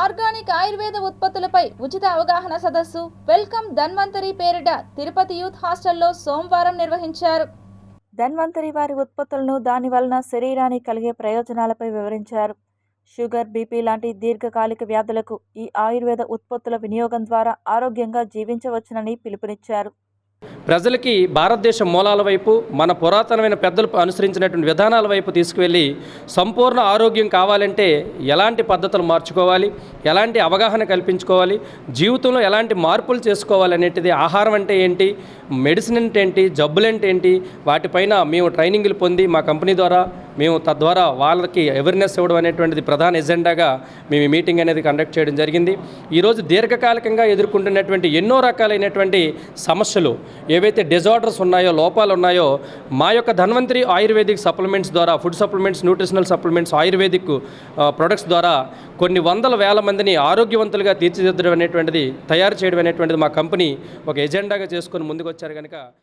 Organic Ayurveda ఉత్పత్తులపై ఉచిత అవగాహన సదస్సు వెల్కమ్ ధన్వంతరి పేరిట తిరుపతి యూత్ హాస్టల్లో సోమవారం నిర్వహించారు. ధన్వంతరి వారి ఉత్పత్తులను దాని వలన శరీరానికి కలిగే ప్రయోజనాలపై వివరించారు. షుగర్, బీపీ లాంటి దీర్ఘకాలిక వ్యాధులకు ఈ ఆయుర్వేద ఉత్పత్తుల వినియోగం ద్వారా ఆరోగ్యంగా జీవించవచ్చునని పిలుపునిచ్చారు. ప్రజలకి భారతదేశ మూలాల వైపు, మన పురాతనమైన పెద్దలు అనుసరించినటువంటి విధానాల వైపు తీసుకువెళ్ళి సంపూర్ణ ఆరోగ్యం కావాలంటే ఎలాంటి పద్ధతులు మార్చుకోవాలి, ఎలాంటి అవగాహన కల్పించుకోవాలి, జీవితంలో ఎలాంటి మార్పులు చేసుకోవాలి అనేటిది, ఆహారం అంటే ఏంటి, మెడిసిన్ అంటే ఏంటి, జబ్బులు అంటే ఏంటి, వాటిపైన మేము ట్రైనింగ్లు పొంది మా కంపెనీ ద్వారా మేము తద్వారా వాళ్ళకి అవేర్నెస్ ఇవ్వడం అనేటువంటిది ప్రధాన ఎజెండాగా మేము ఈ మీటింగ్ అనేది కండక్ట్ చేయడం జరిగింది. ఈరోజు దీర్ఘకాలికంగా ఎదుర్కొంటున్నటువంటి ఎన్నో రకాలైనటువంటి సమస్యలు, ఏవైతే డిజార్డర్స్ ఉన్నాయో, లోపాలు ఉన్నాయో, మా యొక్క ధన్వంతరి ఆయుర్వేదిక్ సప్లిమెంట్స్ ద్వారా, food supplements, nutritional supplements, ayurvedic products ద్వారా కొన్ని వందల వేల మందిని ఆరోగ్యవంతులుగా తీర్చిదిద్దడం అనేటువంటిది, తయారు చేయడం అనేటువంటిది మా కంపెనీ ఒక ఎజెండాగా చేసుకొని ముందుకు వచ్చారు కనుక